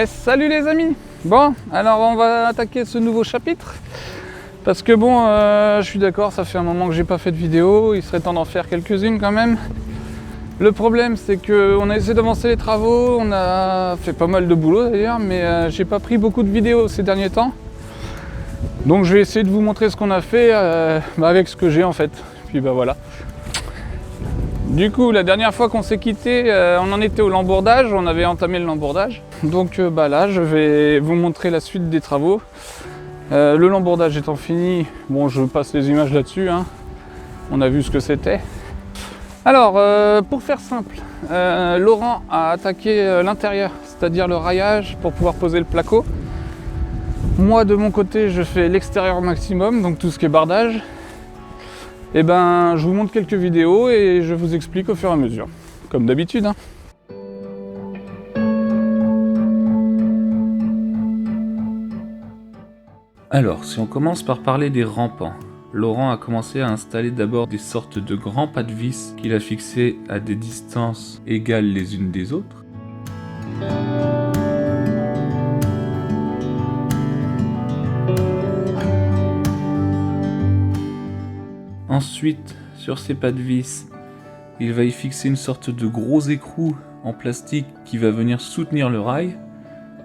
Salut les amis. Bon, alors on va attaquer ce nouveau chapitre. Parce que bon, je suis d'accord, ça fait un moment que j'ai pas fait de vidéo, il serait temps d'en faire quelques-unes quand même. Le problème c'est qu'on a essayé d'avancer les travaux, on a fait pas mal de boulot d'ailleurs, mais j'ai pas pris beaucoup de vidéos ces derniers temps. Donc je vais essayer de vous montrer ce qu'on a fait avec ce que j'ai en fait. Puis bah voilà. Du coup, la dernière fois qu'on s'est quitté, on en était au lambourdage, on avait entamé le lambourdage. Donc bah là, je vais vous montrer la suite des travaux. Le lambourdage étant fini, bon, je passe les images là-dessus, hein. On a vu ce que c'était. Alors, pour faire simple, Laurent a attaqué l'intérieur, c'est-à-dire le raillage pour pouvoir poser le placo. Moi, de mon côté, je fais l'extérieur maximum, donc tout ce qui est bardage. Et ben, je vous montre quelques vidéos et je vous explique au fur et à mesure, comme d'habitude, hein. Alors, si on commence par parler des rampants, Laurent a commencé à installer d'abord des sortes de grands pas de vis qu'il a fixés à des distances égales les unes des autres. Ensuite, sur ces pas de vis, il va y fixer une sorte de gros écrou en plastique qui va venir soutenir le rail.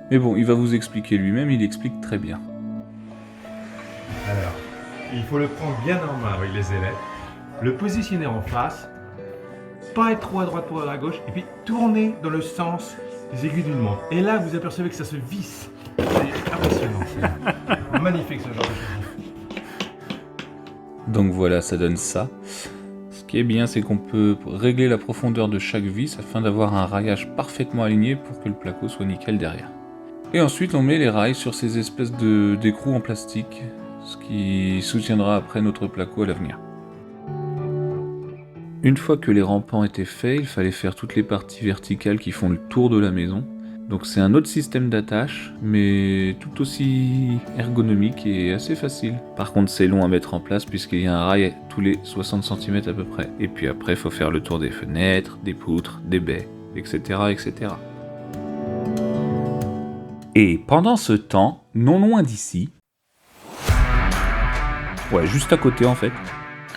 Mais bon, il va vous expliquer lui-même, il explique très bien. Alors, il faut le prendre bien en main avec les ailettes, le positionner en face, pas être trop à droite pour à gauche, et puis tourner dans le sens des aiguilles d'une montre. Et là, vous apercevez que ça se visse. C'est impressionnant, c'est magnifique ce genre de choses. Donc voilà, ça donne ça. Ce qui est bien, c'est qu'on peut régler la profondeur de chaque vis afin d'avoir un raillage parfaitement aligné pour que le placo soit nickel derrière. Et ensuite, on met les rails sur ces espèces d'écrous en plastique, ce qui soutiendra après notre placo à l'avenir. Une fois que les rampants étaient faits, il fallait faire toutes les parties verticales qui font le tour de la maison. Donc c'est un autre système d'attache, mais tout aussi ergonomique et assez facile. Par contre c'est long à mettre en place puisqu'il y a un rail tous les 60 cm à peu près. Et puis après il faut faire le tour des fenêtres, des poutres, des baies, etc. etc. Et pendant ce temps, non loin d'ici, ouais juste à côté en fait,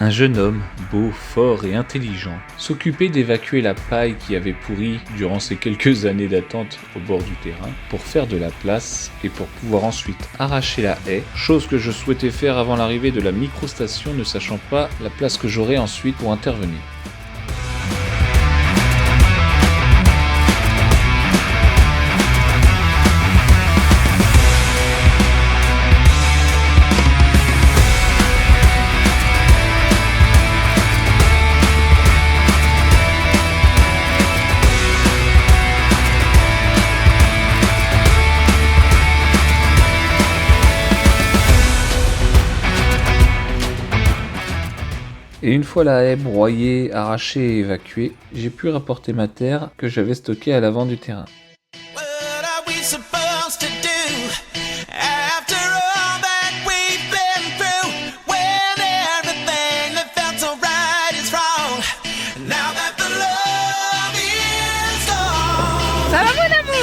un jeune homme, beau, fort et intelligent, s'occupait d'évacuer la paille qui avait pourri durant ces quelques années d'attente au bord du terrain pour faire de la place et pour pouvoir ensuite arracher la haie, chose que je souhaitais faire avant l'arrivée de la microstation ne sachant pas la place que j'aurais ensuite pour intervenir. Et une fois la haie broyée, arrachée et évacuée, j'ai pu rapporter ma terre que j'avais stockée à l'avant du terrain. Ça va mon amour?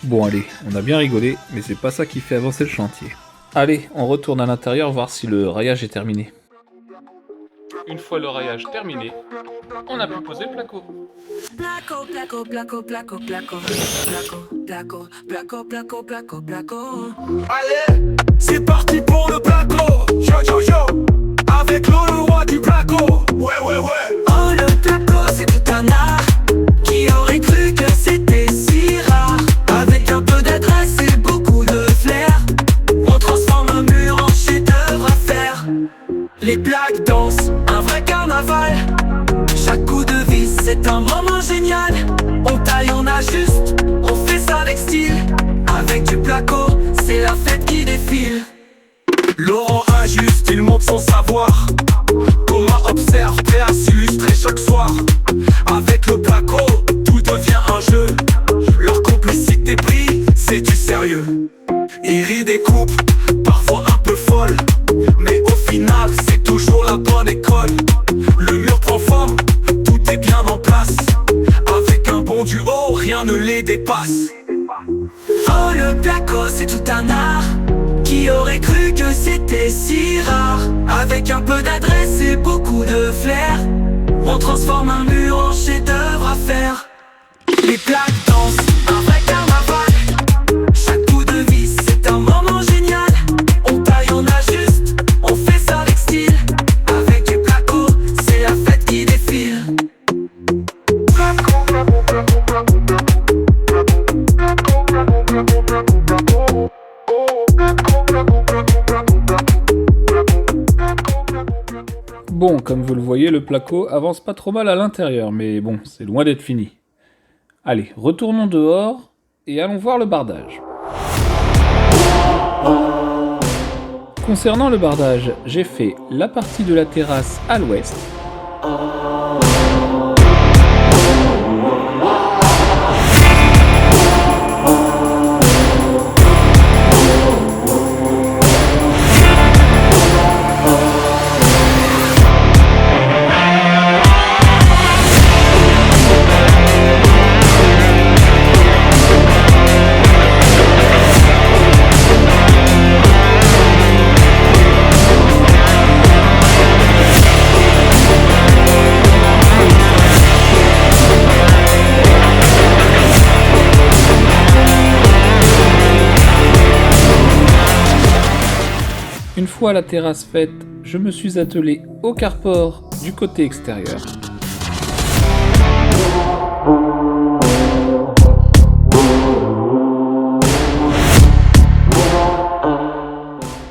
Bon allez, on a bien rigolé, mais c'est pas ça qui fait avancer le chantier. Allez, on retourne à l'intérieur voir si le rayage est terminé. Une fois le rayage terminé, on a pu poser le placo. Placo, placo, placo, placo, placo, placo, placo, placo, placo, placo. Allez, c'est parti pour le placo. Yo yo yo, avec le roi du placo. Ouais ouais ouais. Oh le placo c'est tout un art. Qui aurait cru que c'était si rare? Avec un peu d'adresse et beaucoup de flair, on transforme un mur en chef-d'œuvre à faire. Les plaques dansent, un vrai carnaval. Chaque coup de vis c'est un moment génial. On taille, on ajuste, on fait ça avec style. Avec du placo, c'est la fête qui défile. Laurent injuste, il montre son savoir. Thomas observe, prêt à s'illustrer chaque soir. Avec le placo, tout devient un jeu. Leur complicité brille, c'est du sérieux. Ils rient des coupes, parfois un peu folles, mais au final, c'est toujours la bonne école. Le mur prend forme, tout est bien en place. Avec un bon duo, rien ne les dépasse. Oh le placo c'est tout un art. Qui aurait cru que c'était si rare? Avec un peu d'adresse et beaucoup de flair, on transforme un mur en chef-d'œuvre à faire. Les plaques dansent, Un vrai carnaval. Chaque coup de vis c'est un moment génial. on taille, on ajuste. On fait ça avec style. Avec du placo, c'est la fête qui défile. Bon, comme vous le voyez, le placo avance pas trop mal à l'intérieur, mais bon, c'est loin d'être fini. Allez, retournons dehors et allons voir le bardage. Concernant le bardage, j'ai fait la partie de la terrasse à l'ouest. Une fois la terrasse faite, je me suis attelé au carport du côté extérieur.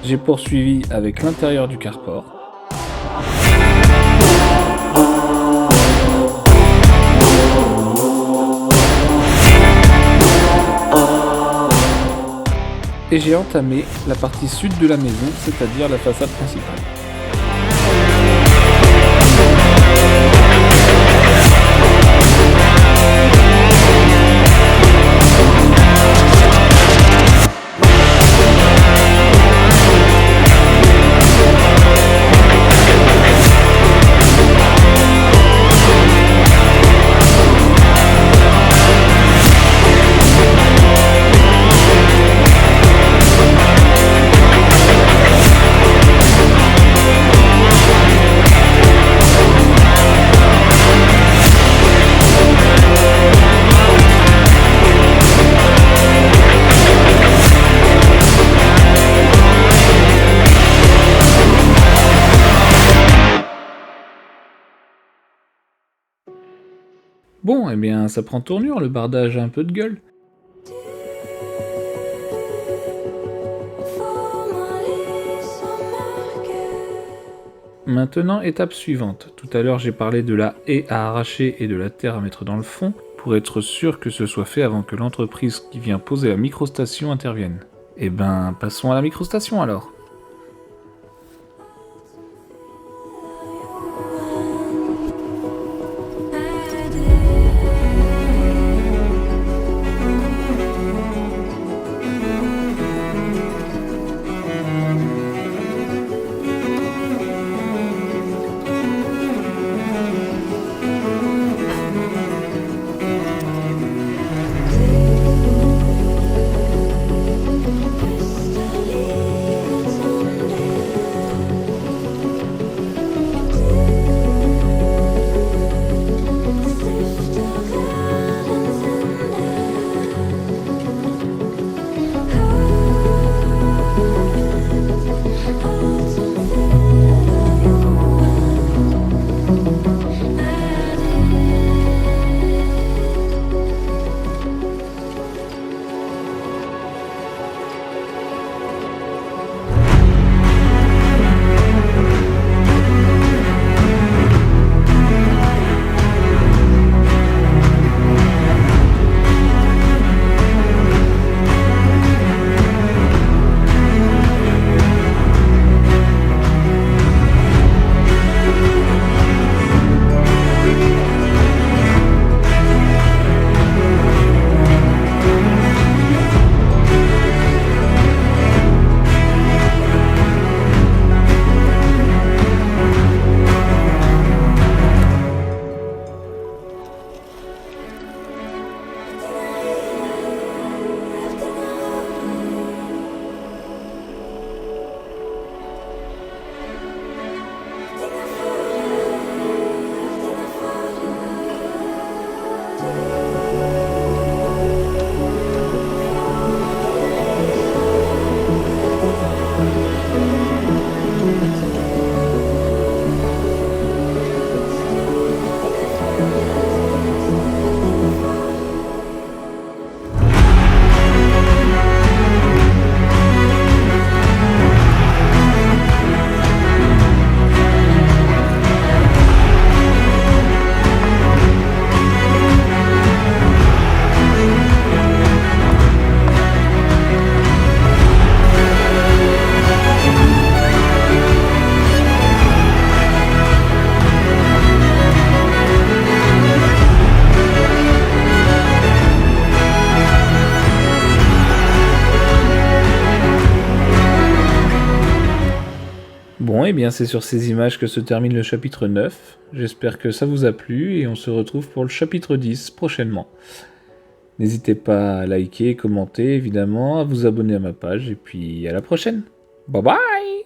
J'ai poursuivi avec l'intérieur du carport. Et j'ai entamé la partie sud de la maison, c'est-à-dire la façade principale. Bon, eh bien, ça prend tournure, le bardage a un peu de gueule. Maintenant, étape suivante. Tout à l'heure, j'ai parlé de la haie à arracher et de la terre à mettre dans le fond, pour être sûr que ce soit fait avant que l'entreprise qui vient poser la microstation intervienne. Eh ben, passons à la microstation alors. Bon, et bien c'est sur ces images que se termine le chapitre 9. J'espère que ça vous a plu et on se retrouve pour le chapitre 10 prochainement. N'hésitez pas à liker, commenter évidemment, à vous abonner à ma page et puis à la prochaine. Bye bye!